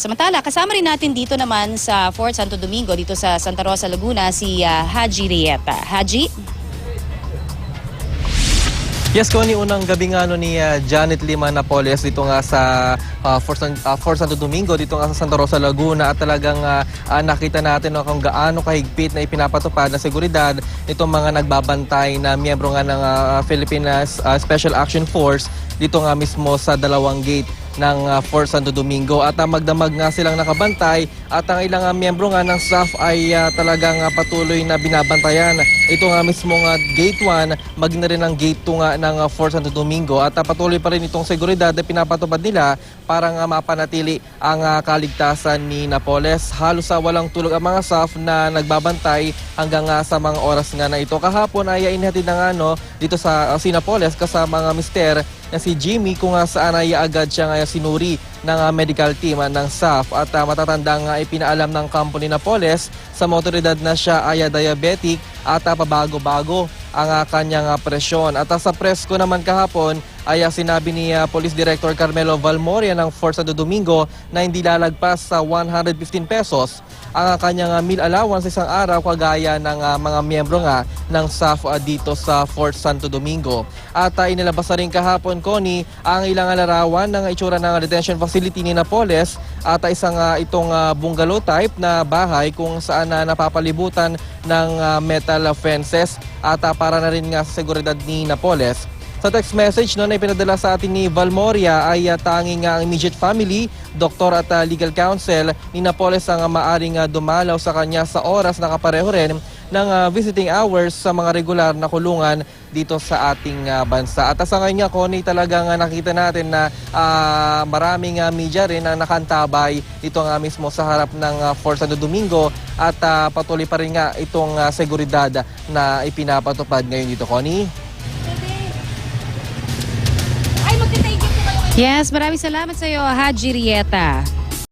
Samantala, kasama rin natin dito naman sa Fort Santo Domingo, dito sa Santa Rosa, Laguna, si Haji Rieta. Haji? Yes, Connie, unang gabi nga ni Janet Lima Napoles dito nga sa Fort Santo Domingo, dito nga sa Santa Rosa, Laguna, at talagang nakita natin kung gaano kahigpit na ipinapatupad na seguridad nitong mga nagbabantay na miyembro nga ng Philippine Special Action Force dito nga mismo sa dalawang gate ng Fort Santo Domingo, at magdamag nga silang nakabantay, at ang ilang miyembro nga ng staff ay talagang patuloy na binabantayan ito nga mismo nga gate 1 maging na rin ang gate 2 nga ng Fort Santo Domingo, at patuloy pa rin itong seguridad na pinapatupad nila para nga mapanatili ang kaligtasan ni Napoles. Halos walang tulog ang mga staff na nagbabantay hanggang sa mga oras nga na ito. Kahapon ay inihatid na nga dito sa si Napoles kasama nga mister na si Jimmy, kung saan ay agad siya nga sinuri ng medical team ng SAF, at matatandang ipinaalam ng kampo ni Napoles sa mga otoridad na siya ay diabetic at pabago-bago ang kanyang presyon. At sa press ko naman kahapon ay sinabi ni Police Director Carmelo Valmoria ng Fort Santo Domingo na hindi lalagpas sa 115 pesos ang kanyang meal allowance isang araw, kagaya ng mga miyembro nga ng SAF dito sa Fort Santo Domingo. At inilabas na rin kahapon, Connie, ang ilang larawan ng itsura ng detention facility ni Napoles, at isang itong bungalow type na bahay kung saan napapalibutan ng metal fences, at para na rin nga sa seguridad ni Napoles. Sa text message na ipinadala sa atin ni Valmoria ay tanging ang immediate family, doktor at legal counsel ni Napoles ang maaring dumalaw sa kanya sa oras na kapareho rin ng visiting hours sa mga regular na kulungan dito sa ating bansa. At sa ngayon nga, Connie, talagang nakita natin na maraming media rin ang nakantabay dito nga mismo sa harap ng Fort Santo Domingo, at patuloy pa rin nga itong seguridad na ipinapatupad ngayon dito, Connie. Yes, maraming salamat sa iyo, Haji Rieta.